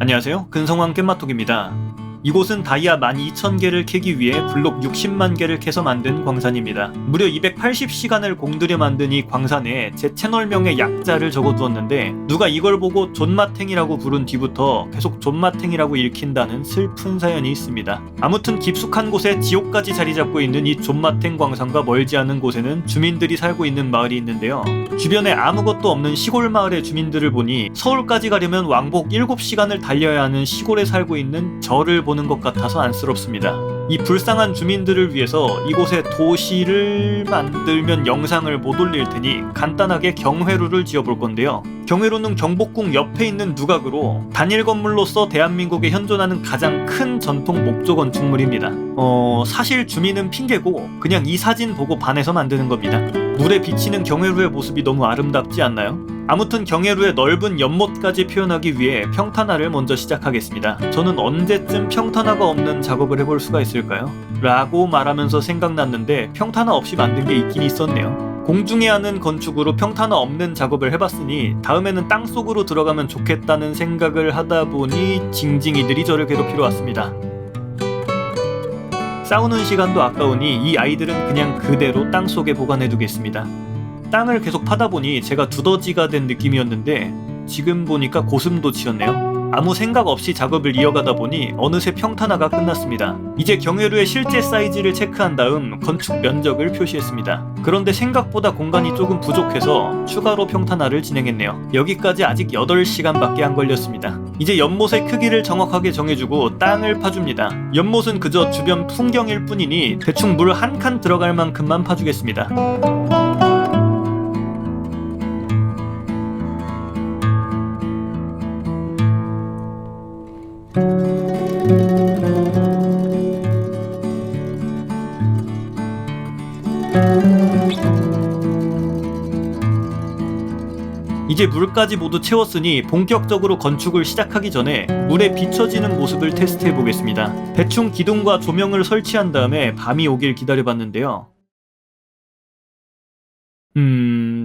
안녕하세요. 근성왕 깻마톡입니다. 이곳은 다이아 12,000개를 캐기 위해 블록 60만 개를 캐서 만든 광산입니다. 무려 280시간을 공들여 만든 이 광산에 제 채널명에 약자를 적어두었는데 누가 이걸 보고 존맛탱이라고 부른 뒤부터 계속 존맛탱이라고 읽힌다는 슬픈 사연이 있습니다. 아무튼 깊숙한 곳에 지옥까지 자리 잡고 있는 이 존맛탱 광산과 멀지 않은 곳에는 주민들이 살고 있는 마을이 있는데요. 주변에 아무것도 없는 시골 마을의 주민들을 보니 서울까지 가려면 왕복 7시간을 달려야 하는 시골에 살고 있는 저를 보는 것 같아서 안쓰럽습니다. 이 불쌍한 주민들을 위해서 이곳에 도시를 만들면 영상을 못 올릴 테니 간단하게 경회루를 지어볼 건데요. 경회루는 경복궁 옆에 있는 누각으로 단일 건물로서 대한민국에 현존하는 가장 큰 전통 목조 건축물입니다. 사실 주민은 핑계고 그냥 이 사진 보고 반해서 만드는 겁니다. 물에 비치는 경회루의 모습이 너무 아름답지 않나요? 아무튼 경회루의 넓은 연못까지 표현하기 위해 평탄화를 먼저 시작하겠습니다. 저는 언제쯤 평탄화가 없는 작업을 해볼 수가 있을까요? 라고 말하면서 생각났는데 평탄화 없이 만든 게 있긴 있었네요. 공중에 하는 건축으로 평탄화 없는 작업을 해봤으니 다음에는 땅속으로 들어가면 좋겠다는 생각을 하다 보니 징징이들이 저를 괴롭히러 왔습니다. 싸우는 시간도 아까우니 이 아이들은 그냥 그대로 땅속에 보관해두겠습니다. 땅을 계속 파다 보니 제가 두더지가 된 느낌이었는데 지금 보니까 고슴도치였네요. 아무 생각 없이 작업을 이어가다 보니 어느새 평탄화가 끝났습니다. 이제 경회루의 실제 사이즈를 체크한 다음 건축 면적을 표시했습니다. 그런데 생각보다 공간이 조금 부족해서 추가로 평탄화를 진행했네요. 여기까지 아직 8시간밖에 안 걸렸습니다. 이제 연못의 크기를 정확하게 정해주고 땅을 파줍니다. 연못은 그저 주변 풍경일 뿐이니 대충 물 한 칸 들어갈 만큼만 파주겠습니다. 이제 물까지 모두 채웠으니 본격적으로 건축을 시작하기 전에 물에 비춰지는 모습을 테스트해 보겠습니다. 대충 기둥과 조명을 설치한 다음에 밤이 오길 기다려봤는데요.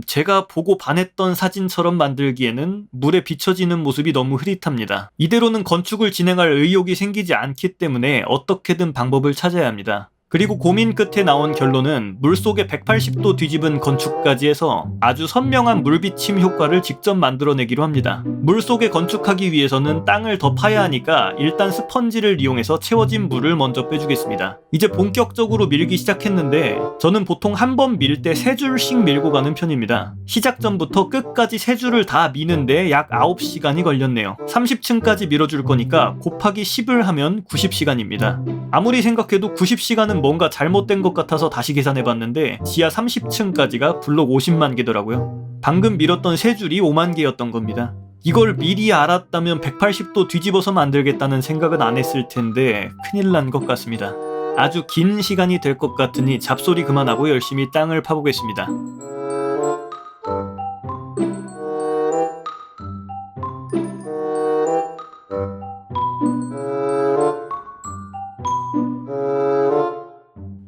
제가 보고 반했던 사진처럼 만들기에는 물에 비춰지는 모습이 너무 흐릿합니다. 이대로는 건축을 진행할 의욕이 생기지 않기 때문에 어떻게든 방법을 찾아야 합니다. 그리고 고민 끝에 나온 결론은 물속에 180도 뒤집은 건축까지 해서 아주 선명한 물비침 효과를 직접 만들어내기로 합니다. 물속에 건축하기 위해서는 땅을 더 파야 하니까 일단 스펀지를 이용해서 채워진 물을 먼저 빼주겠습니다. 이제 본격적으로 밀기 시작했는데 저는 보통 한 번 밀 때 3줄씩 밀고 가는 편입니다. 시작 전부터 끝까지 3줄을 다 미는데 약 9시간이 걸렸네요. 30층까지 밀어줄 거니까 곱하기 10을 하면 90시간입니다. 아무리 생각해도 90시간은 뭔가 잘못된 것 같아서 다시 계산해봤는데 지하 30층까지가 블록 50만 개더라고요. 방금 밀었던 3줄이 5만 개였던 겁니다. 이걸 미리 알았다면 180도 뒤집어서 만들겠다는 생각은 안 했을 텐데 큰일 난 것 같습니다. 아주 긴 시간이 될 것 같으니 잡소리 그만하고 열심히 땅을 파보겠습니다.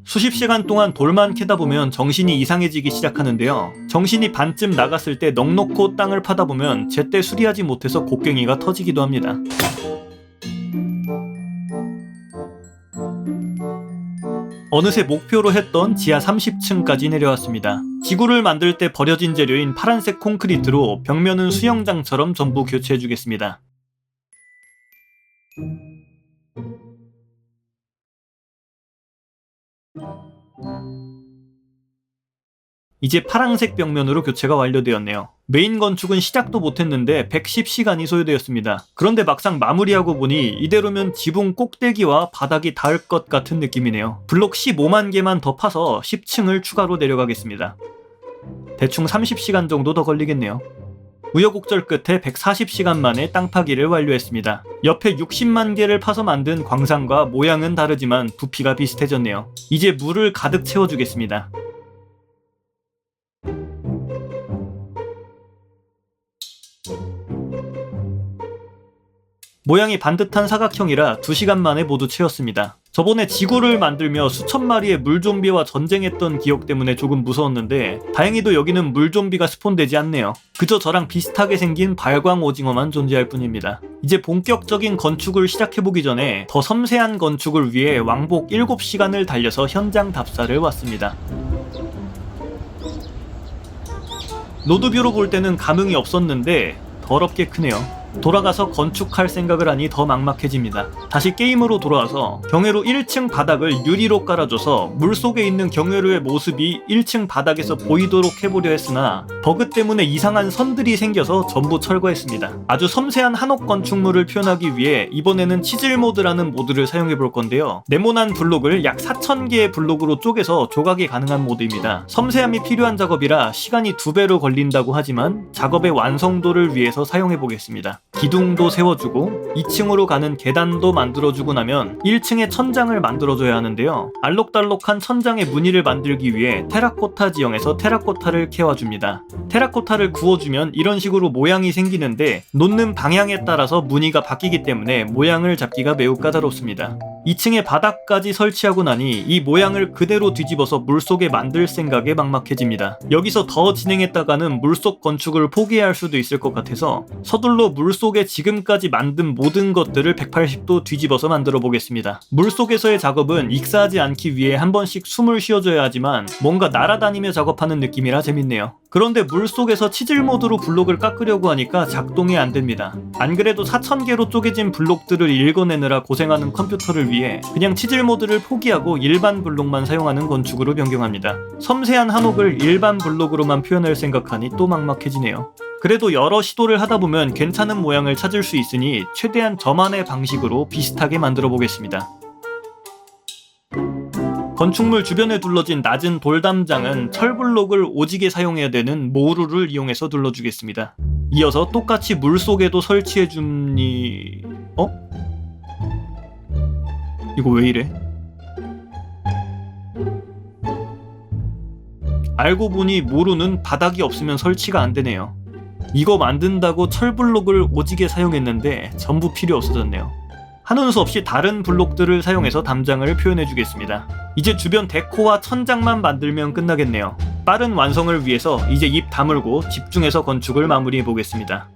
수십 시간 동안 돌만 캐다 보면 정신이 이상해지기 시작하는데요. 정신이 반쯤 나갔을 때 넋놓고 땅을 파다 보면 제때 수리하지 못해서 곡괭이가 터지기도 합니다. 어느새 목표로 했던 지하 30층까지 내려왔습니다. 지구를 만들 때 버려진 재료인 파란색 콘크리트로 벽면은 수영장처럼 전부 교체해주겠습니다. 이제 파란색 벽면으로 교체가 완료되었네요. 메인 건축은 시작도 못했는데 110시간이 소요되었습니다. 그런데 막상 마무리하고 보니 이대로면 지붕 꼭대기와 바닥이 닿을 것 같은 느낌이네요. 블록 15만 개만 더 파서 10층을 추가로 내려가겠습니다. 대충 30시간 정도 더 걸리겠네요. 우여곡절 끝에 140시간 만에 땅 파기를 완료했습니다. 옆에 60만 개를 파서 만든 광산과 모양은 다르지만 부피가 비슷해졌네요. 이제 물을 가득 채워주겠습니다. 모양이 반듯한 사각형이라 2시간 만에 모두 채웠습니다. 저번에 지구를 만들며 수천 마리의 물좀비와 전쟁했던 기억 때문에 조금 무서웠는데 다행히도 여기는 물좀비가 스폰되지 않네요. 그저 저랑 비슷하게 생긴 발광 오징어만 존재할 뿐입니다. 이제 본격적인 건축을 시작해보기 전에 더 섬세한 건축을 위해 왕복 7시간을 달려서 현장 답사를 왔습니다. 노드뷰로 볼 때는 감흥이 없었는데 더럽게 크네요. 돌아가서 건축할 생각을 하니 더 막막해집니다. 다시 게임으로 돌아와서 경회로 1층 바닥을 유리로 깔아줘서 물속에 있는 경회로의 모습이 1층 바닥에서 보이도록 해보려 했으나 버그 때문에 이상한 선들이 생겨서 전부 철거했습니다. 아주 섬세한 한옥 건축물을 표현하기 위해 이번에는 치즐 모드라는 모드를 사용해볼 건데요. 네모난 블록을 약 4000개의 블록으로 쪼개서 조각이 가능한 모드입니다. 섬세함이 필요한 작업이라 시간이 2배로 걸린다고 하지만 작업의 완성도를 위해서 사용해보겠습니다. 기둥도 세워주고 2층으로 가는 계단도 만들어주고 나면 1층에 천장을 만들어줘야 하는데요. 알록달록한 천장의 무늬를 만들기 위해 테라코타 지형에서 테라코타를 캐와줍니다. 테라코타를 구워주면 이런 식으로 모양이 생기는데 놓는 방향에 따라서 무늬가 바뀌기 때문에 모양을 잡기가 매우 까다롭습니다. 2층에 바닥까지 설치하고 나니 이 모양을 그대로 뒤집어서 물속에 만들 생각에 막막해집니다. 여기서 더 진행했다가는 물속 건축을 포기해야 할 수도 있을 것 같아서 서둘러 물속에 지금까지 만든 모든 것들을 180도 뒤집어서 만들어 보겠습니다. 물속에서의 작업은 익사하지 않기 위해 한 번씩 숨을 쉬어줘야 하지만 뭔가 날아다니며 작업하는 느낌이라 재밌네요. 그런데 물속에서 치즐 모드로 블록을 깎으려고 하니까 작동이 안 됩니다. 안 그래도 4000개로 쪼개진 블록들을 읽어내느라 고생하는 컴퓨터를 위해 그냥 치즐 모드를 포기하고 일반 블록만 사용하는 건축으로 변경합니다. 섬세한 한옥을 일반 블록으로만 표현할 생각하니 또 막막해지네요. 그래도 여러 시도를 하다보면 괜찮은 모양을 찾을 수 있으니 최대한 저만의 방식으로 비슷하게 만들어 보겠습니다. 건축물 주변에 둘러진 낮은 돌담장은 철블록을 오지게 사용해야 되는 모루를 이용해서 둘러주겠습니다. 이어서 똑같이 물속에도 설치해줍니... 이거 왜 이래? 알고 보니 모루는 바닥이 없으면 설치가 안 되네요. 이거 만든다고 철블록을 오지게 사용했는데 전부 필요 없어졌네요. 하는 수 없이 다른 블록들을 사용해서 담장을 표현해주겠습니다. 이제 주변 데코와 천장만 만들면 끝나겠네요. 빠른 완성을 위해서 이제 입 다물고 집중해서 건축을 마무리해보겠습니다.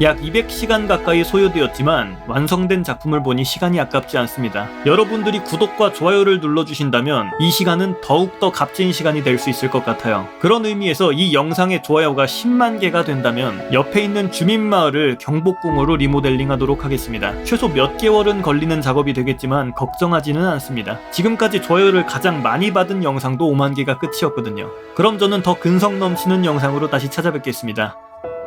약 200시간 가까이 소요되었지만 완성된 작품을 보니 시간이 아깝지 않습니다. 여러분들이 구독과 좋아요를 눌러주신다면 이 시간은 더욱더 값진 시간이 될 수 있을 것 같아요. 그런 의미에서 이 영상의 좋아요가 10만 개가 된다면 옆에 있는 주민마을을 경복궁으로 리모델링 하도록 하겠습니다. 최소 몇 개월은 걸리는 작업이 되겠지만 걱정하지는 않습니다. 지금까지 좋아요를 가장 많이 받은 영상도 5만 개가 끝이었거든요. 그럼 저는 더 근성 넘치는 영상으로 다시 찾아뵙겠습니다.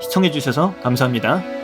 시청해주셔서 감사합니다.